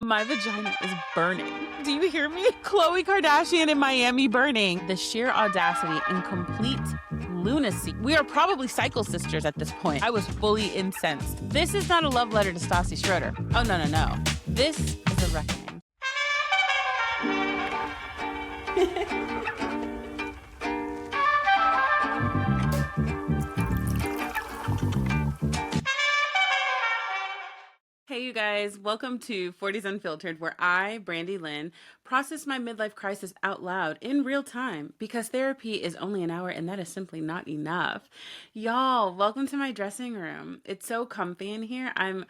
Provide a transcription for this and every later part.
My vagina is burning. Do you hear me? Khloe Kardashian in Miami burning. The sheer audacity and complete lunacy. We are probably cycle sisters at this point. I was fully incensed. This is not a love letter to Stassi Schroeder. Oh, no, no, no. This is a reckoning. Hey, you guys, welcome to Forties Unfiltered, where I, Brandy Lynn, process my midlife crisis out loud in real time because therapy is only an hour and that is simply not enough. Y'all, welcome to my dressing room. It's so comfy in here. I'm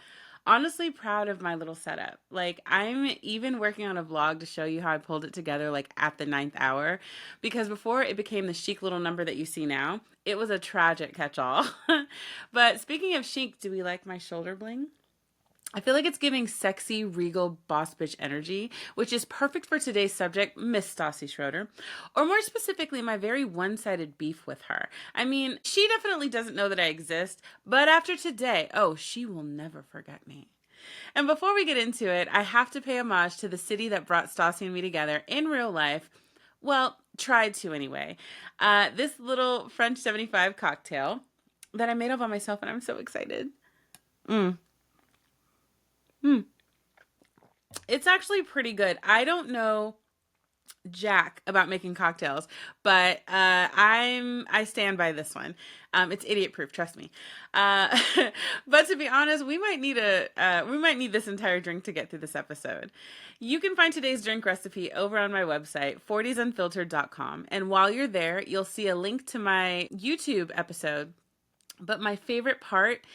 honestly proud of my little setup. Like, I'm even working on a vlog to show you how I pulled it together, like at the 9th hour, because before it became the chic little number that you see now, it was a tragic catch-all. But speaking of chic, do we like my shoulder bling? I feel like it's giving sexy, regal, boss bitch energy, which is perfect for today's subject, Miss Stassi Schroeder, or more specifically, my very one-sided beef with her. I mean, she definitely doesn't know that I exist, but after today, oh, she will never forget me. And before we get into it, I have to pay homage to the city that brought Stassi and me together in real life. Well, tried to anyway. This little French 75 cocktail that I made all by myself, and I'm so excited. It's actually pretty good. I don't know jack about making cocktails, but I stand by this one. It's idiot proof, trust me. Uh, but to be honest, we might need this entire drink to get through this episode. You can find today's drink recipe over on my website, fortiesunfiltered.com, and while you're there, you'll see a link to my YouTube episode. But my favorite part,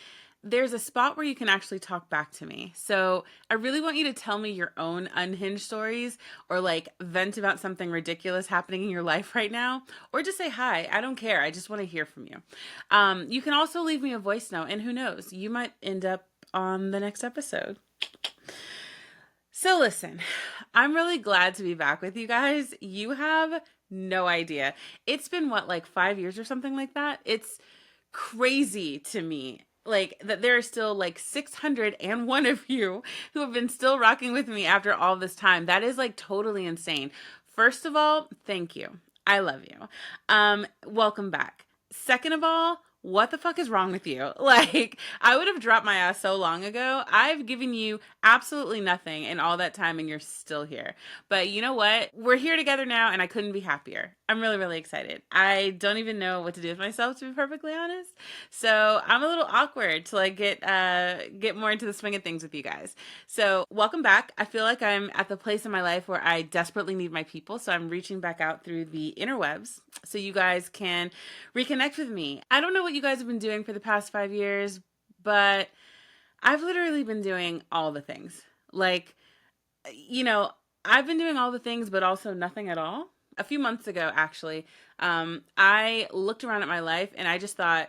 there's a spot where you can actually talk back to me. So I really want you to tell me your own unhinged stories or like vent about something ridiculous happening in your life right now, or just say hi. I don't care. I just want to hear from you. You can also leave me a voice note, and who knows, you might end up on the next episode. So listen, I'm really glad to be back with you guys. You have no idea. It's been what, like 5 years or something like that? It's crazy to me, like, that there are still like 601 of you who have been still rocking with me after all this time. That is like totally insane. First of all, thank you. I love you. Welcome back. Second of all, what the fuck is wrong with you? Like, I would have dropped my ass so long ago. I've given you absolutely nothing in all that time and you're still here. But you know what? We're here together now and I couldn't be happier. I'm really, really excited. I don't even know what to do with myself, to be perfectly honest. So I'm a little awkward till I get more into the swing of things with you guys. So welcome back. I feel like I'm at the place in my life where I desperately need my people. So I'm reaching back out through the interwebs so you guys can reconnect with me. I don't know what you guys have been doing for the past 5 years, but I've literally been doing all the things. Like, you know, I've been doing all the things, but also nothing at all. A few months ago, actually, I looked around at my life and I just thought,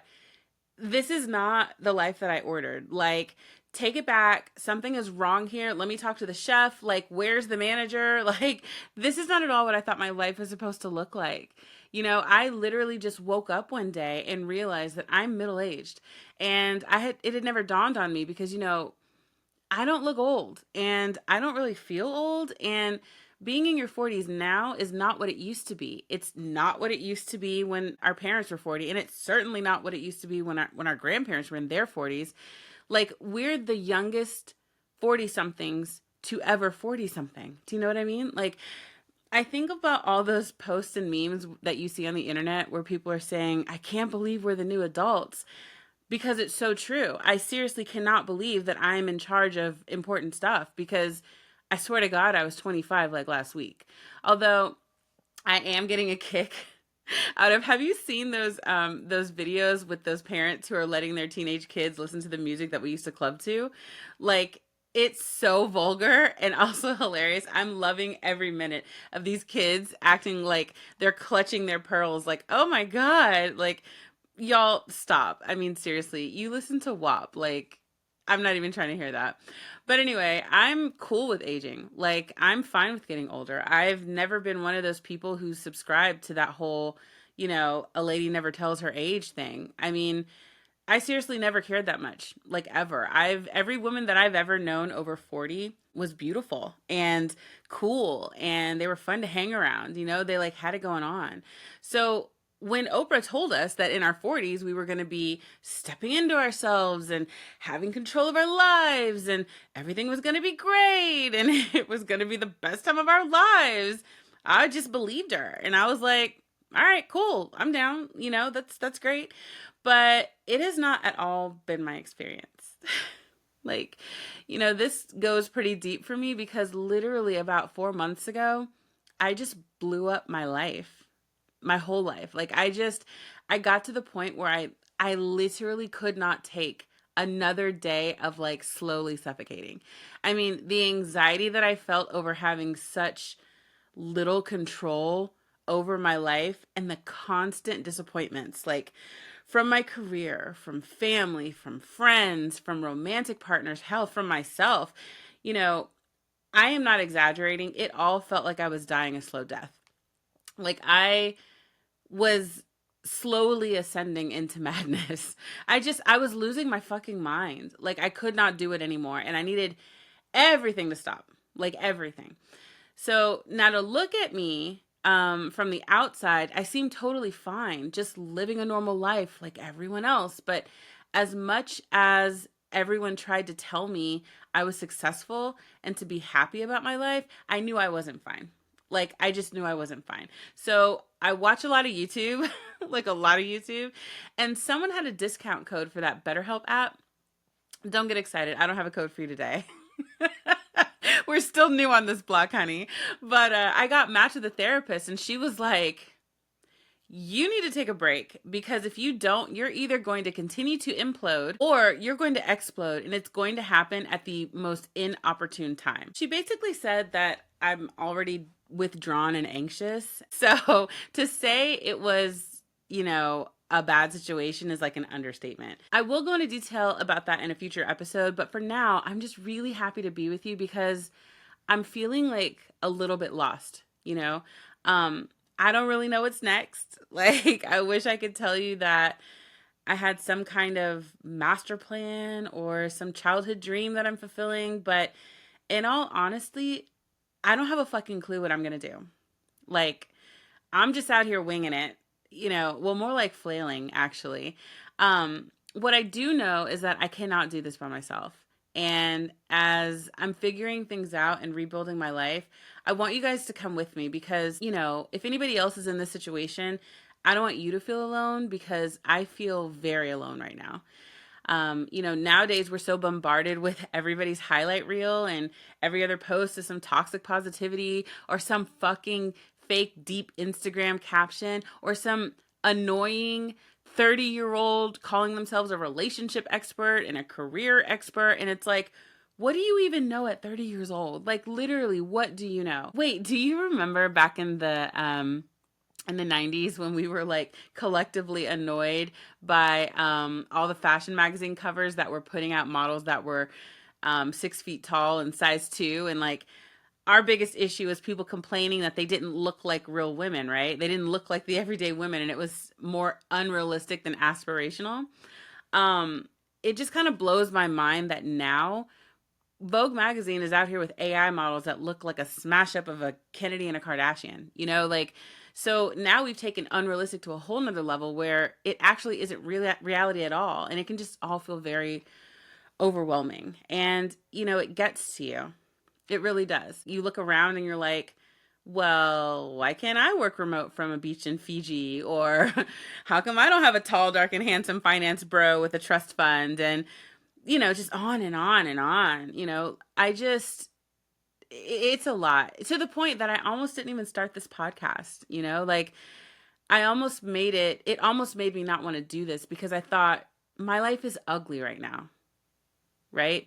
this is not the life that I ordered. Like, take it back. Something is wrong here. Let me talk to the chef. Like, where's the manager? Like, this is not at all what I thought my life was supposed to look like. You know, I literally just woke up one day and realized that I'm middle-aged. And it had never dawned on me because, you know, I don't look old and I don't really feel old. And being in your 40s now is not what it used to be. It's not what it used to be when our parents were 40. And it's certainly not what it used to be when our grandparents were in their 40s. Like, we're the youngest 40-somethings to ever 40-something. Do you know what I mean? Like, I think about all those posts and memes that you see on the internet where people are saying, I can't believe we're the new adults. Because it's so true. I seriously cannot believe that I am in charge of important stuff because I swear to God, I was 25 like last week. Although I am getting a kick out of, have you seen those videos with those parents who are letting their teenage kids listen to the music that we used to club to? Like, it's so vulgar and also hilarious. I'm loving every minute of these kids acting like they're clutching their pearls. Like, oh my God, like, y'all stop. I mean, seriously, you listen to WAP. Like, I'm not even trying to hear that. But anyway, I'm cool with aging. Like, I'm fine with getting older. I've never been one of those people who subscribed to that whole, you know, a lady never tells her age thing. I mean, I seriously never cared that much, like ever. Every woman that I've ever known over 40 was beautiful and cool, and they were fun to hang around, they like had it going on. So when Oprah told us that in our 40s we were going to be stepping into ourselves and having control of our lives and everything was going to be great and it was going to be the best time of our lives, I just believed her and I was like, all right, cool. I'm down. That's great. But it has not at all been my experience. Like, this goes pretty deep for me because literally about 4 months ago, I just blew up my life, my whole life. Like, I got to the point where I literally could not take another day of like slowly suffocating. I mean, the anxiety that I felt over having such little control over my life and the constant disappointments, like from my career, from family, from friends, from romantic partners, hell, from myself. You know, I am not exaggerating. It all felt like I was dying a slow death. Like I was slowly ascending into madness. I was losing my fucking mind. Like I could not do it anymore and I needed everything to stop. Like everything. So now to look at me from the outside, I seem totally fine, just living a normal life like everyone else. But as much as everyone tried to tell me I was successful and to be happy about my life, I knew I wasn't fine. Like, I just knew I wasn't fine. So I watch a lot of YouTube, like a lot of YouTube, and someone had a discount code for that BetterHelp app. Don't get excited. I don't have a code for you today. We're still new on this block, honey. But I got matched with a therapist, and she was like, you need to take a break because if you don't, you're either going to continue to implode or you're going to explode, and it's going to happen at the most inopportune time. She basically said that I'm already withdrawn and anxious. So to say it was, a bad situation is like an understatement. I will go into detail about that in a future episode, but for now, I'm just really happy to be with you because I'm feeling like a little bit lost, Um, I don't really know what's next. Like, I wish I could tell you that I had some kind of master plan or some childhood dream that I'm fulfilling, but in all honesty, I don't have a fucking clue what I'm gonna do. Like, I'm just out here winging it, well, more like flailing, actually. What I do know is that I cannot do this by myself. And as I'm figuring things out and rebuilding my life, I want you guys to come with me because, if anybody else is in this situation, I don't want you to feel alone because I feel very alone right now. Nowadays we're so bombarded with everybody's highlight reel and every other post is some toxic positivity or some fucking fake deep Instagram caption or some annoying 30-year-old calling themselves a relationship expert and a career expert. And it's like, what do you even know at 30 years old? Like literally, what do you know? Wait, do you remember back in the 90s when we were like collectively annoyed by all the fashion magazine covers that were putting out models that were 6 feet tall and size 2, and like our biggest issue was people complaining that they didn't look like real women, right? They didn't look like the everyday women and it was more unrealistic than aspirational. um it just kind of blows my mind that now Vogue magazine is out here with AI models that look like a smash up of a Kennedy and a Kardashian, like, so now we've taken unrealistic to a whole nother level where it actually isn't reality at all. And it can just all feel very overwhelming. And, it gets to you. It really does. You look around and you're like, well, why can't I work remote from a beach in Fiji? Or how come I don't have a tall, dark, and handsome finance bro with a trust fund? And, just on and on and on. It's a lot to the point that I almost didn't even start this podcast, like it almost made me not want to do this because I thought my life is ugly right now, right?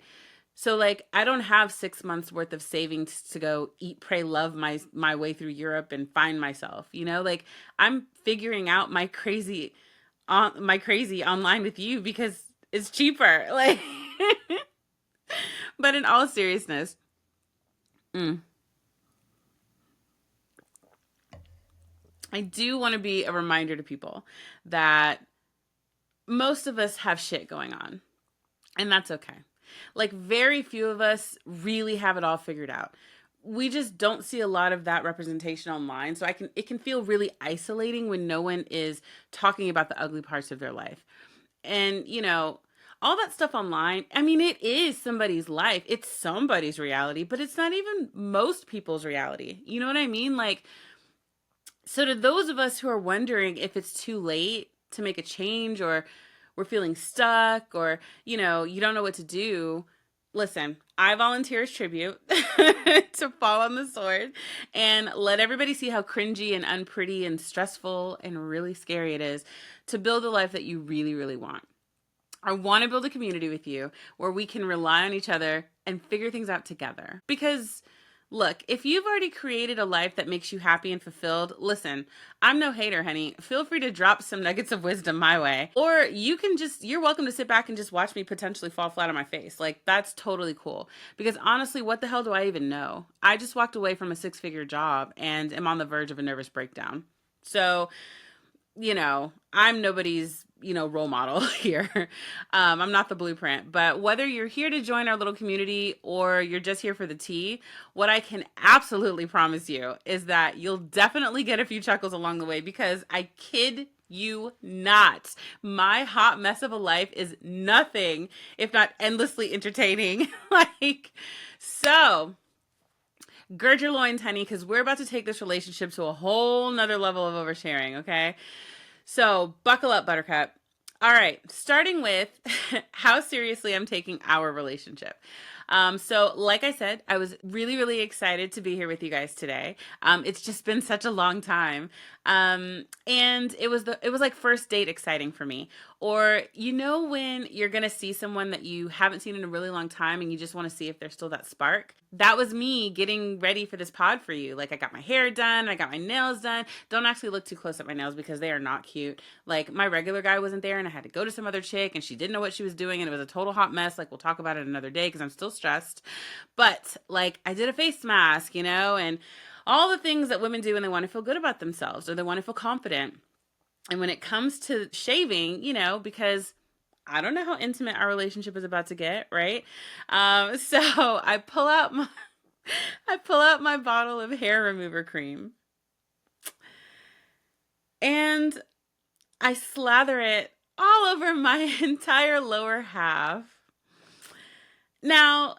So like I don't have 6 months worth of savings to go eat, pray, love my way through Europe and find myself, like I'm figuring out my crazy online with you because it's cheaper. Like but in all seriousness, mm, I do want to be a reminder to people that most of us have shit going on, and that's okay. Like, very few of us really have it all figured out. We just don't see a lot of that representation online. So it can feel really isolating when no one is talking about the ugly parts of their life. And, all that stuff online, I mean, it is somebody's life. It's somebody's reality, but it's not even most people's reality. You know what I mean? Like, so to those of us who are wondering if it's too late to make a change, or we're feeling stuck, or, you don't know what to do, listen, I volunteer as tribute to fall on the sword and let everybody see how cringy and unpretty and stressful and really scary it is to build a life that you really, really want. I want to build a community with you where we can rely on each other and figure things out together. Because, look, if you've already created a life that makes you happy and fulfilled, listen, I'm no hater, honey. Feel free to drop some nuggets of wisdom my way. Or you're welcome to sit back and just watch me potentially fall flat on my face. Like, that's totally cool. Because honestly, what the hell do I even know? I just walked away from a 6-figure job and am on the verge of a nervous breakdown. So, I'm nobody's, role model here. I'm not the blueprint, but whether you're here to join our little community or you're just here for the tea, what I can absolutely promise you is that you'll definitely get a few chuckles along the way, because I kid you not, my hot mess of a life is nothing if not endlessly entertaining. So gird your loins, honey, because we're about to take this relationship to a whole nother level of oversharing, okay? So buckle up, Buttercup. All right, starting with how seriously I'm taking our relationship. So like I said, I was really, really excited to be here with you guys today. It's just been such a long time. And it was like first date exciting for me. Or, when you're going to see someone that you haven't seen in a really long time and you just want to see if there's still that spark. That was me getting ready for this pod for you. Like, I got my hair done, I got my nails done. Don't actually look too close at my nails because they are not cute. Like, my regular guy wasn't there and I had to go to some other chick and she didn't know what she was doing and it was a total hot mess. Like, we'll talk about it another day because I'm still stressed. But, like, I did a face mask, and all the things that women do when they want to feel good about themselves or they want to feel confident. And when it comes to shaving, because I don't know how intimate our relationship is about to get, right? So I pull out my bottle of hair remover cream and I slather it all over my entire lower half. Now,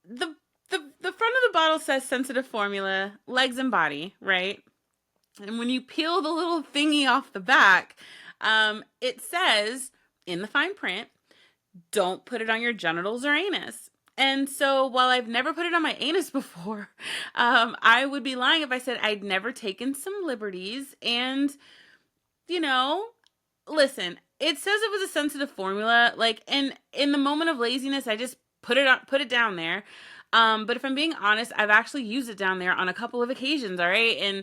the the front of the bottle says sensitive formula, legs and body, right? And when you peel the little thingy off the back, it says in the fine print, don't put it on your genitals or anus. And so while I've never put it on my anus before, I would be lying if I said I'd never taken some liberties. And, listen, it says it was a sensitive formula. Like, and in the moment of laziness, I just put it down there. But if I'm being honest, I've actually used it down there on a couple of occasions. All right. And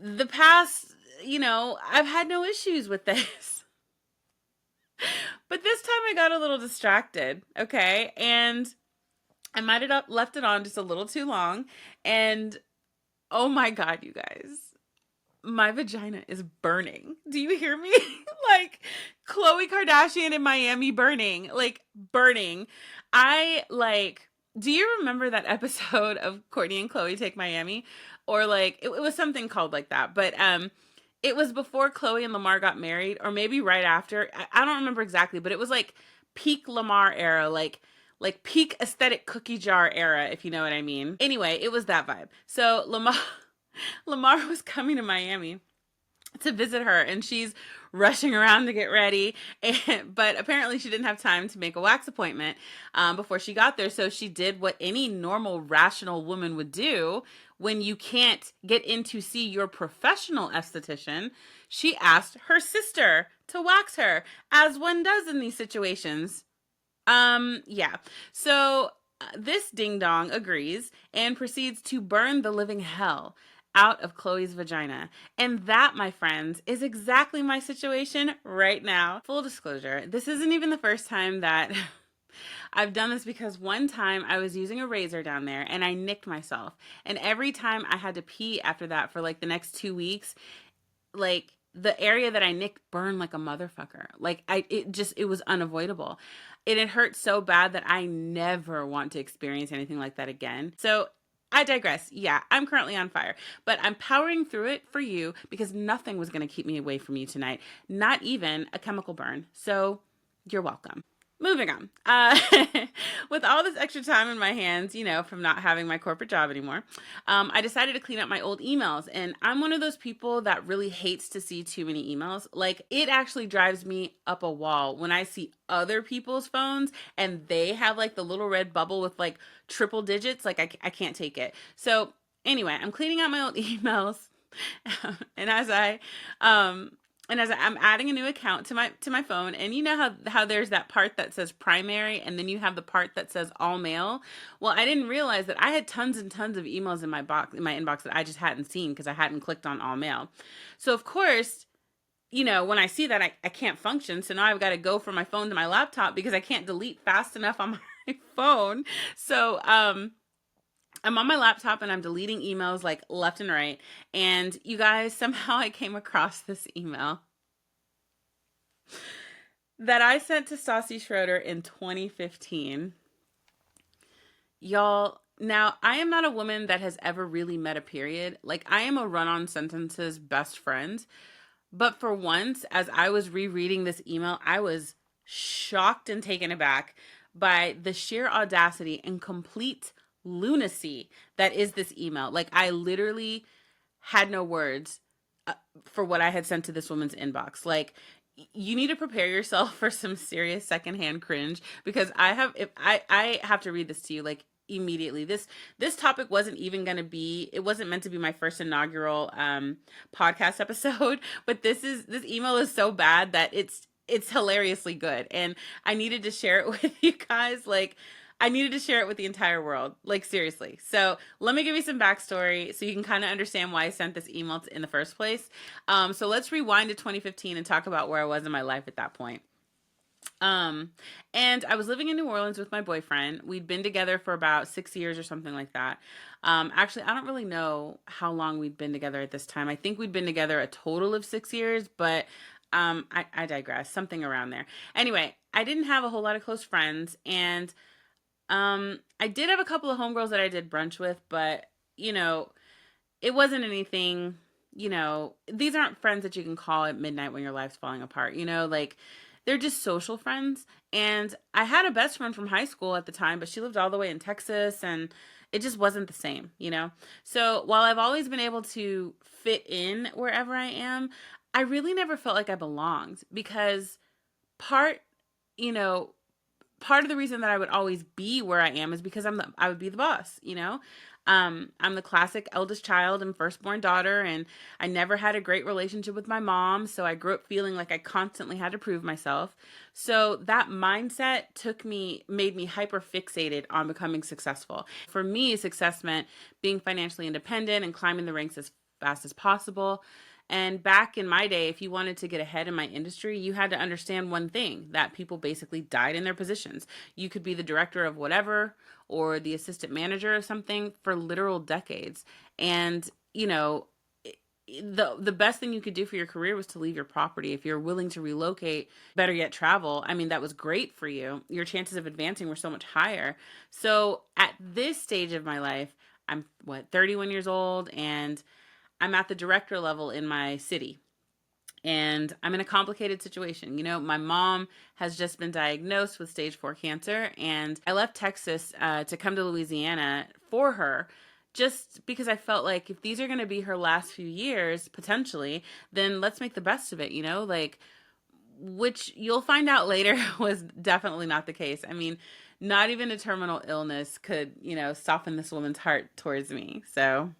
the past, I've had no issues with this. But this time I got a little distracted, okay? And I might have left it on just a little too long. And oh my God, you guys, my vagina is burning. Do you hear me? Like Khloe Kardashian in Miami burning, like burning. Do you remember that episode of Kourtney and Khloe Take Miami? Or like, it was something called like that. But it was before Khloe and Lamar got married, or maybe right after. I don't remember exactly, but it was like peak Lamar era, like peak aesthetic cookie jar era, if you know what I mean. Anyway, it was that vibe. So Lamar was coming to Miami to visit her, and she's rushing around to get ready, but apparently she didn't have time to make a wax appointment before she got there. So she did what any normal rational woman would do when you can't get in to see your professional esthetician. She asked her sister to wax her, as one does in these situations. Yeah. So this ding dong agrees and proceeds to burn the living hell out of Khloe's vagina. And that, my friends, is exactly my situation right now. Full disclosure, this isn't even the first time that I've done this, because one time I was using a razor down there and I nicked myself. And every time I had to pee after that for like the next 2 weeks, like the area that I nicked burned like a motherfucker. Like it was unavoidable. And it hurt so bad that I never want to experience anything like that again. So I digress. Yeah, I'm currently on fire, but I'm powering through it for you because nothing was going to keep me away from you tonight. Not even a chemical burn. So you're welcome. Moving on. With all this extra time in my hands, from not having my corporate job anymore, I decided to clean up my old emails. And I'm one of those people that really hates to see too many emails. Like, it actually drives me up a wall when I see other people's phones and they have like the little red bubble with like triple digits. Like, I can't take it. So, anyway, I'm cleaning out my old emails. and as I, um, I'm adding a new account to my phone, and you know how there's that part that says primary, and then you have the part that says all mail. Well, I didn't realize that I had tons and tons of emails in my inbox that I just hadn't seen because I hadn't clicked on all mail. So of course, when I see that, I can't function. So now I've got to go from my phone to my laptop because I can't delete fast enough on my phone. So I'm on my laptop and I'm deleting emails like left and right. And you guys, somehow I came across this email that I sent to Stassi Schroeder in 2015. Y'all, now I am not a woman that has ever really met a period. Like, I am a run-on sentences best friend. But for once, as I was rereading this email, I was shocked and taken aback by the sheer audacity and complete lunacy that is this email. Like, I literally had no words for what I had sent to this woman's inbox. Like, you need to prepare yourself for some serious secondhand cringe because I have to read this to you like immediately. This topic wasn't even going to be, it wasn't meant to be my first inaugural podcast episode, but this email is so bad that it's hilariously good, and I needed to share it with you guys. Like, I needed to share it with the entire world. Like, seriously. So let me give you some backstory so you can kind of understand why I sent this email in the first place. So let's rewind to 2015 and talk about where I was in my life at that point. And I was living in New Orleans with my boyfriend. We'd been together for about 6 years or something like that. Actually, I don't really know how long we'd been together at this time. I think we'd been together a total of 6 years, but I digress. Something around there. Anyway, I didn't have a whole lot of close friends, and I did have a couple of homegirls that I did brunch with, but it wasn't anything, these aren't friends that you can call at midnight when your life's falling apart, like, they're just social friends. And I had a best friend from high school at the time, but she lived all the way in Texas, and it just wasn't the same, So while I've always been able to fit in wherever I am, I really never felt like I belonged because part, you know, part of the reason that I would always be where I am is because I would be the boss, I'm the classic eldest child and firstborn daughter, and I never had a great relationship with my mom, so I grew up feeling like I constantly had to prove myself. So that mindset made me hyper fixated on becoming successful. For me, success meant being financially independent and climbing the ranks as fast as possible. And back in my day, if you wanted to get ahead in my industry, you had to understand one thing, that people basically died in their positions. You could be the director of whatever or the assistant manager of something for literal decades. And, the best thing you could do for your career was to leave your property. If you're willing to relocate, better yet travel, I mean, that was great for you. Your chances of advancing were so much higher. So at this stage of my life, I'm 31 years old, and I'm at the director level in my city, and I'm in a complicated situation. My mom has just been diagnosed with stage 4 cancer, and I left Texas to come to Louisiana for her, just because I felt like if these are going to be her last few years, potentially, then let's make the best of it, which you'll find out later was definitely not the case. I mean, not even a terminal illness could, soften this woman's heart towards me. So,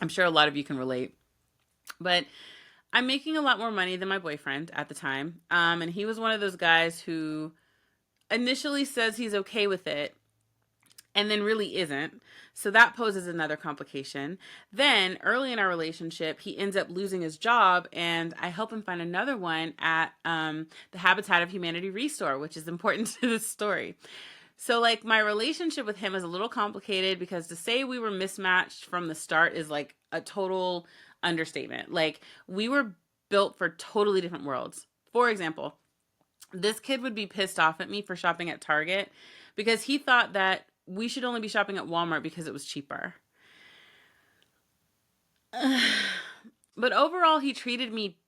I'm sure a lot of you can relate, but I'm making a lot more money than my boyfriend at the time. And he was one of those guys who initially says he's okay with it and then really isn't. So that poses another complication. Then early in our relationship, he ends up losing his job, and I help him find another one at the Habitat of Humanity Restore, which is important to this story. So like my relationship with him is a little complicated because to say we were mismatched from the start is like a total understatement. Like we were built for totally different worlds. For example, this kid would be pissed off at me for shopping at Target because he thought that we should only be shopping at Walmart because it was cheaper. But overall, he treated me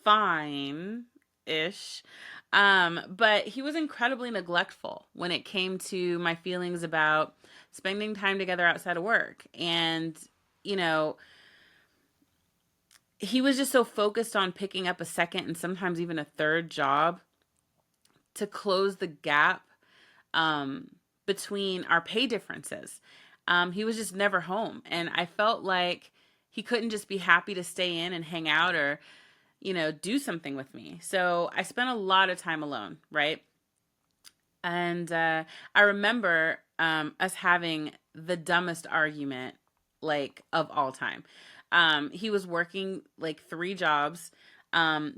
fine ish. But he was incredibly neglectful when it came to my feelings about spending time together outside of work. And, you know, he was just so focused on picking up a second and sometimes even a third job to close the gap um, between our pay differences. He was just never home. And I felt like he couldn't just be happy to stay in and hang out or, do something with me. So I spent a lot of time alone, right? And I remember us having the dumbest argument, like, of all time. He was working like three jobs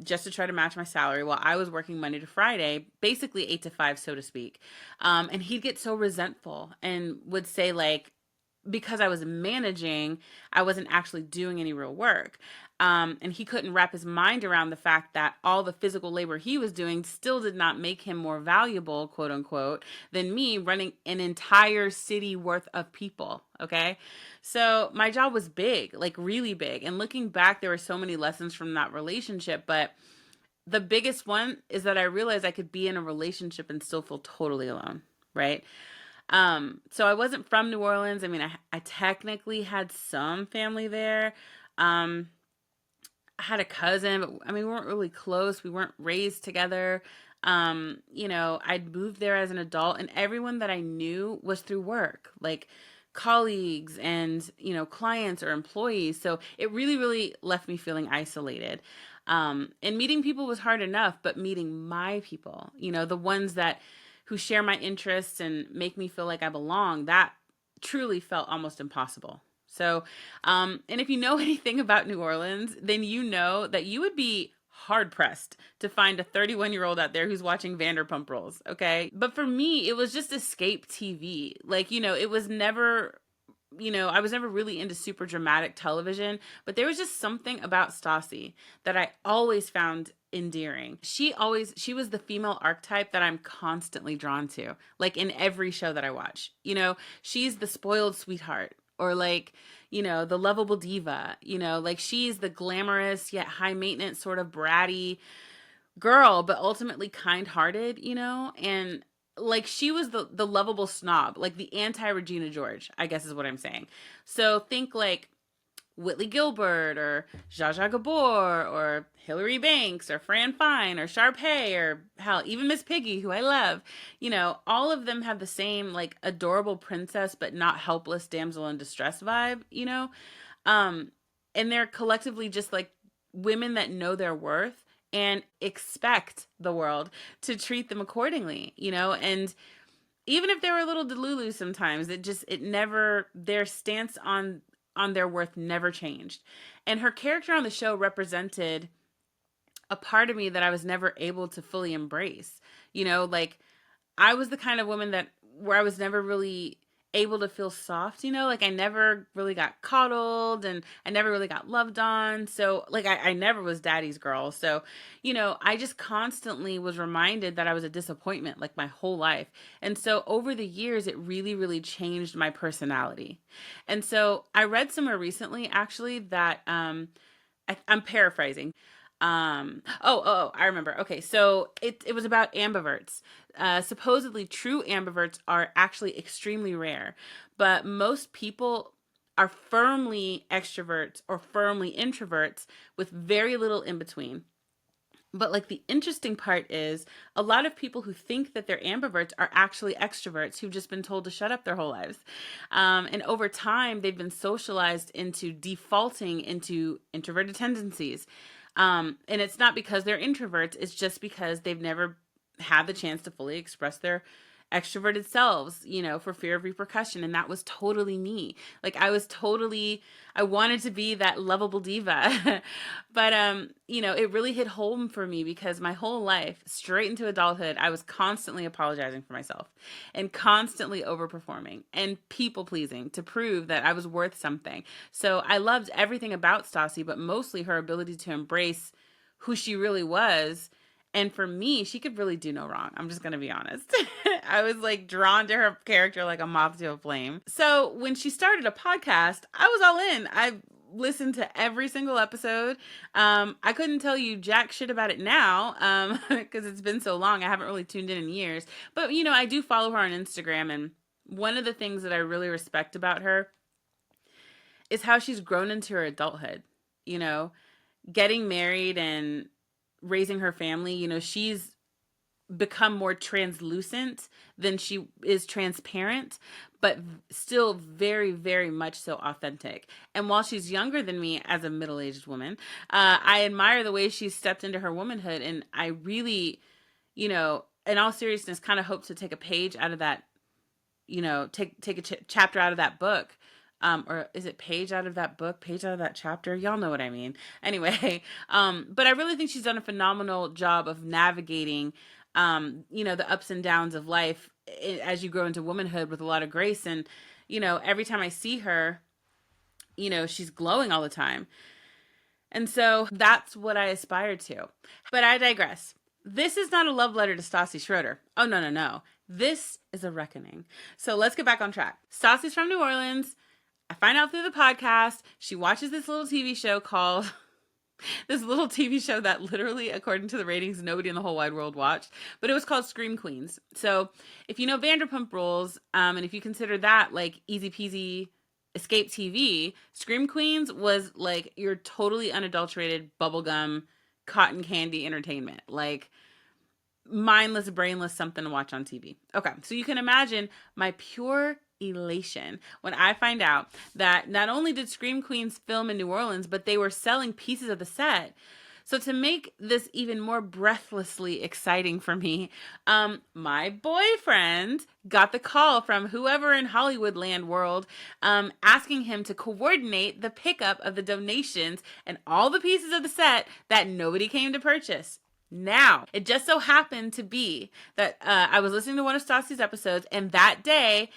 just to try to match my salary while I was working Monday to Friday, basically 8 to 5, so to speak. And he'd get so resentful and would say, like, because I was managing, I wasn't actually doing any real work. And he couldn't wrap his mind around the fact that all the physical labor he was doing still did not make him more valuable, quote unquote, than me running an entire city worth of people. Okay. So my job was big, like really big. And looking back, there were so many lessons from that relationship. But the biggest one is that I realized I could be in a relationship and still feel totally alone. Right. So I wasn't from New Orleans. I mean, I technically had some family there. Um, I had a cousin, but I mean, we weren't really close. We weren't raised together. I'd moved there as an adult, and everyone that I knew was through work, like colleagues and, clients or employees. So it really, really left me feeling isolated. And meeting people was hard enough, but meeting my people, the ones that who share my interests and make me feel like I belong, that truly felt almost impossible. So, and if you know anything about New Orleans, then you know that you would be hard pressed to find a 31-year-old out there who's watching Vanderpump Rules, okay? But for me, it was just escape TV. Like, it was never I was never really into super dramatic television, but there was just something about Stassi that I always found endearing. She was the female archetype that I'm constantly drawn to, like in every show that I watch. She's the spoiled sweetheart or like, the lovable diva, like she's the glamorous yet high maintenance sort of bratty girl, but ultimately kind-hearted, and like she was the lovable snob, like the anti Regina George, I guess is what I'm saying. So think like Whitley Gilbert or Zsa Zsa Gabor or Hillary Banks or Fran Fine or Sharpay or hell, even Miss Piggy, who I love. All of them have the same like adorable princess but not helpless damsel in distress vibe, um, and they're collectively just like women that know their worth and expect the world to treat them accordingly, and even if they were a little delulu sometimes, it never, their stance on their worth never changed. And her character on the show represented a part of me that I was never able to fully embrace. Like I was the kind of woman that where I was never really able to feel soft, like I never really got coddled and I never really got loved on. So like I never was daddy's girl. So, I just constantly was reminded that I was a disappointment like my whole life. And so over the years, it really, really changed my personality. And so I read somewhere recently actually that I'm paraphrasing. I remember. Okay, so it was about ambiverts. Supposedly, true ambiverts are actually extremely rare, but most people are firmly extroverts or firmly introverts with very little in between. But like the interesting part is a lot of people who think that they're ambiverts are actually extroverts who've just been told to shut up their whole lives. And over time, they've been socialized into defaulting into introverted tendencies. And it's not because they're introverts, it's just because they've never had the chance to fully express their extroverted selves, for fear of repercussion. And that was totally me. Like I wanted to be that lovable diva. But, it really hit home for me because my whole life, straight into adulthood, I was constantly apologizing for myself and constantly overperforming and people pleasing to prove that I was worth something. So I loved everything about Stassi, but mostly her ability to embrace who she really was. And for me, she could really do no wrong. I'm just going to be honest. I was like drawn to her character like a moth to a flame. So when she started a podcast, I was all in. I listened to every single episode. I couldn't tell you jack shit about it now because it's been so long. I haven't really tuned in years. But, I do follow her on Instagram. And one of the things that I really respect about her is how she's grown into her adulthood. You know, getting married and raising her family, she's become more translucent than she is transparent, but still very, very much so authentic. And while she's younger than me as a middle-aged woman, I admire the way she stepped into her womanhood. And I really, in all seriousness, kind of hope to take a page out of that, take a chapter out of that book. Or is it page out of that book, page out of that chapter? Y'all know what I mean. Anyway, but I really think she's done a phenomenal job of navigating, the ups and downs of life as you grow into womanhood with a lot of grace. And, every time I see her, she's glowing all the time. And so that's what I aspire to. But I digress. This is not a love letter to Stassi Schroeder. Oh, no, no, no. This is a reckoning. So let's get back on track. Stassi's from New Orleans. I find out through the podcast, she watches this little TV show called, this little TV show that literally, according to the ratings, nobody in the whole wide world watched, but it was called Scream Queens. So if you know Vanderpump Rules, and if you consider that like easy peasy escape TV, Scream Queens was like your totally unadulterated bubblegum cotton candy entertainment. Like mindless, brainless something to watch on TV. Okay, so you can imagine my pure elation when I find out that not only did Scream Queens film in New Orleans, but they were selling pieces of the set. So to make this even more breathlessly exciting for me, my boyfriend got the call from whoever in Hollywood land world, asking him to coordinate the pickup of the donations and all the pieces of the set that nobody came to purchase. Now, it just so happened to be that I was listening to one of Stassi's episodes, and that day,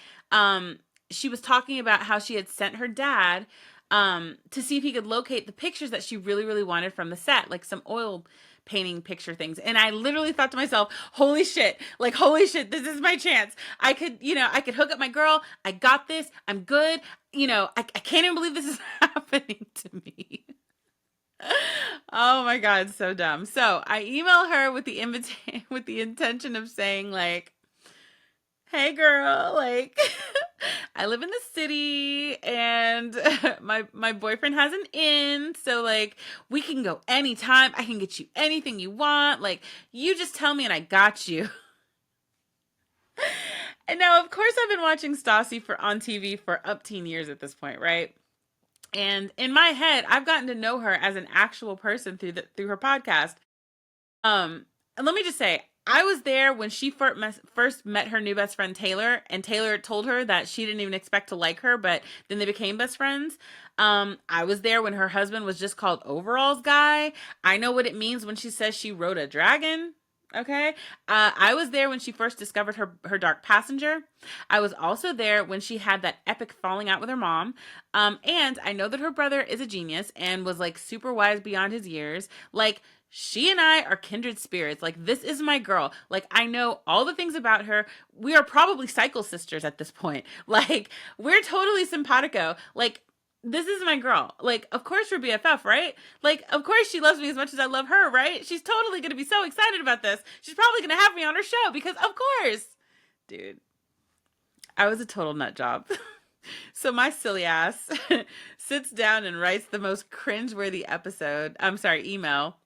she was talking about how she had sent her dad to see if he could locate the pictures that she really, really wanted from the set, like some oil painting picture things. And I literally thought to myself, holy shit, this is my chance. I could hook up my girl. I got this. I'm good. I can't even believe this is happening to me. Oh my God, so dumb. So I email her with the with the intention of saying like, hey girl, like I live in the city and my boyfriend has an inn, so like we can go anytime. I can get you anything you want. Like you just tell me and I got you. And now of course I've been watching Stassi on TV for up teen years at this point, right? And in my head, I've gotten to know her as an actual person through her podcast. And let me just say, I was there when she first met her new best friend Taylor, and Taylor told her that she didn't even expect to like her, but then they became best friends. I was there when her husband was just called Overalls Guy. I know what it means when she says she rode a dragon. Okay. I was there when she first discovered her dark passenger. I was also there when she had that epic falling out with her mom. And I know that her brother is a genius and was like super wise beyond his years. Like she and I are kindred spirits. Like this is my girl. Like I know all the things about her. We are probably cycle sisters at this point. Like we're totally simpatico. Like this is my girl. Like, of course we're BFF, right? Like, of course she loves me as much as I love her, right? She's totally going to be so excited about this. She's probably going to have me on her show because, of course. Dude, I was a total nut job. So my silly ass sits down and writes the most cringeworthy email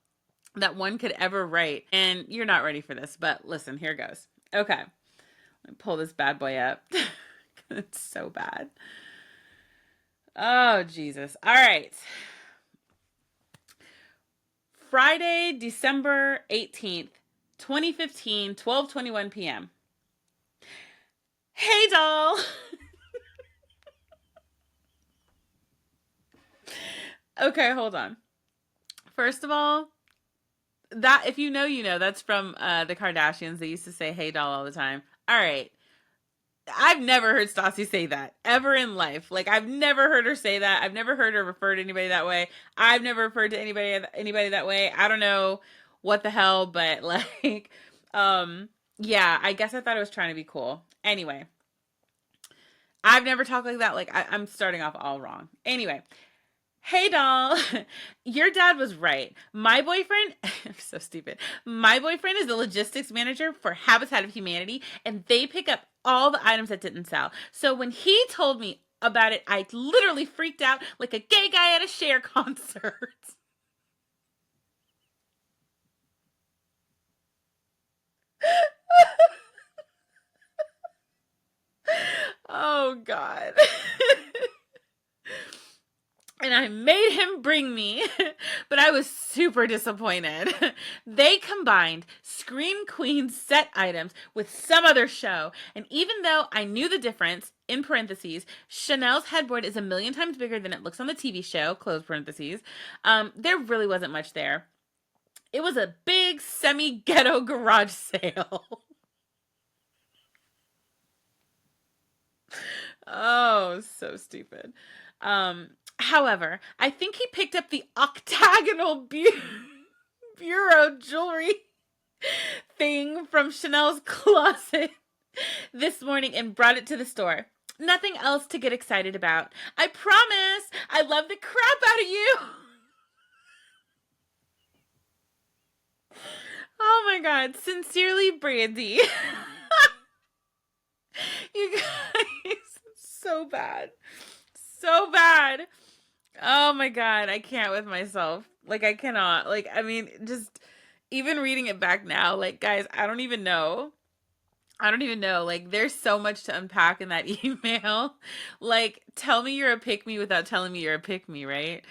that one could ever write. And you're not ready for this, but listen, here goes. Okay. Let me pull this bad boy up. It's so bad. Oh, Jesus. All right. Friday, December 18th, 2015, 12:21 p.m. Hey, doll. Okay, hold on. First of all, that if you know, you know. That's from the Kardashians. They used to say "Hey, doll" all the time. All right. I've never heard Stassi say that ever in life. Like I've never heard her say that. I've never heard her refer to anybody that way. I've never referred to anybody that way. I don't know what the hell, but like, um, yeah. I guess I thought it was trying to be cool. Anyway, I've never talked like that. Like I'm starting off all wrong. Anyway, hey doll, your dad was right. My boyfriend, I'm so stupid. My boyfriend is the logistics manager for Habitat of Humanity, and they pick up all the items that didn't sell. So when he told me about it, I literally freaked out like a gay guy at a Cher concert. Oh, God. And I made him bring me, but I was super disappointed. They combined Scream Queen set items with some other show, and even though I knew the difference, in parentheses, Chanel's headboard is a million times bigger than it looks on the TV show, close parentheses, there really wasn't much there. It was a big semi-ghetto garage sale. Oh, so stupid. However, I think he picked up the octagonal bureau jewelry thing from Chanel's closet this morning and brought it to the store. Nothing else to get excited about. I promise I love the crap out of you. Oh my god. Sincerely, Brandy. You guys, so bad. So bad. Oh my god, I can't with myself. Like I cannot. Like I mean, just even reading it back now, like guys, I don't even know. I don't even know. Like there's so much to unpack in that email. Like tell me you're a pick me without telling me you're a pick me, right?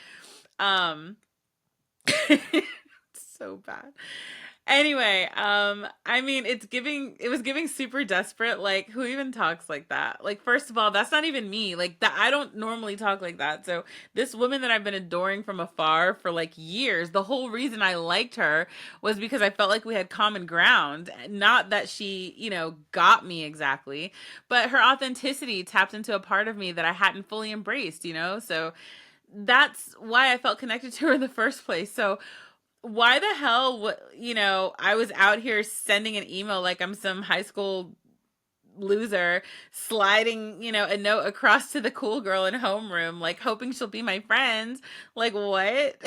Um so bad. Anyway, I mean, it was giving super desperate. Like, who even talks like that? Like, first of all, that's not even me. Like, that I don't normally talk like that. So, this woman that I've been adoring from afar for like years, the whole reason I liked her was because I felt like we had common ground. Not that she, got me exactly, but her authenticity tapped into a part of me that I hadn't fully embraced. So, that's why I felt connected to her in the first place. So, why the hell, I was out here sending an email like I'm some high school loser, sliding, a note across to the cool girl in homeroom, like hoping she'll be my friend. Like, what? It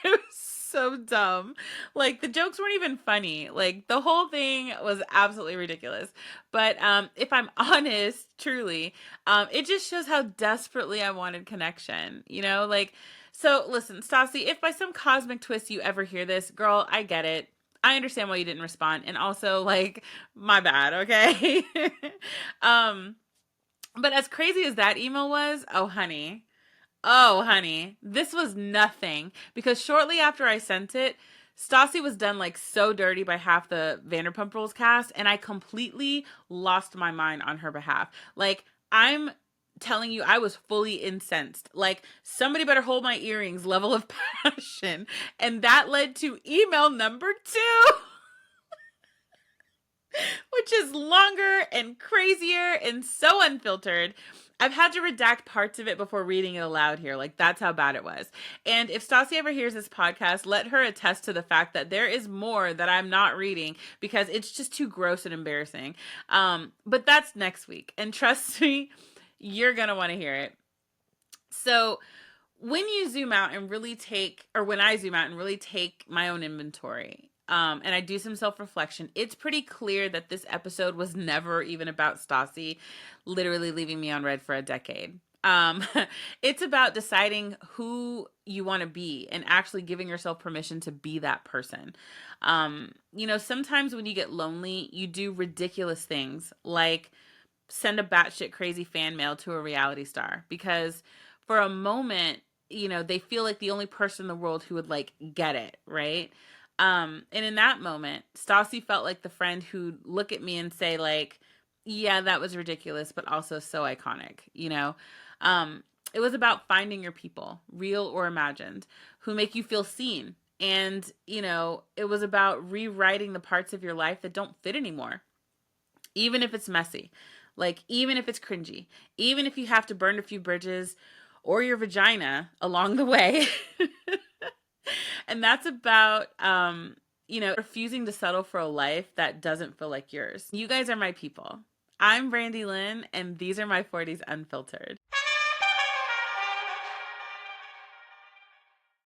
was so dumb. Like, the jokes weren't even funny. Like, the whole thing was absolutely ridiculous. But if I'm honest, truly, it just shows how desperately I wanted connection, like, so listen, Stassi, if by some cosmic twist you ever hear this, girl, I get it. I understand why you didn't respond. And also, like, my bad, okay? um, but as crazy as that email was, oh honey, this was nothing. Because shortly after I sent it, Stassi was done like so dirty by half the Vanderpump Rules cast, and I completely lost my mind on her behalf. Like, I'm telling you, I was fully incensed. Like, somebody better hold my earrings level of passion. And that led to email number 2. Which is longer and crazier and so unfiltered. I've had to redact parts of it before reading it aloud here. Like, that's how bad it was. And if Stassi ever hears this podcast, let her attest to the fact that there is more that I'm not reading because it's just too gross and embarrassing. But that's next week. And trust me, you're going to want to hear it. So, when you zoom out and really take, or when I zoom out and really take my own inventory, and I do some self-reflection, it's pretty clear that this episode was never even about Stassi literally leaving me on red for a decade. It's about deciding who you want to be and actually giving yourself permission to be that person. Sometimes when you get lonely, you do ridiculous things like send a batshit crazy fan mail to a reality star because for a moment, they feel like the only person in the world who would like get it, right? And in that moment, Stassi felt like the friend who'd look at me and say like, Yeah, that was ridiculous, but also so iconic, you know? Um, it was about finding your people, real or imagined, who make you feel seen. And, it was about rewriting the parts of your life that don't fit anymore, even if it's messy, like, even if it's cringy, even if you have to burn a few bridges or your vagina along the way. And that's about, refusing to settle for a life that doesn't feel like yours. You guys are my people. I'm Brandy Lynn, and these are my 40s Unfiltered.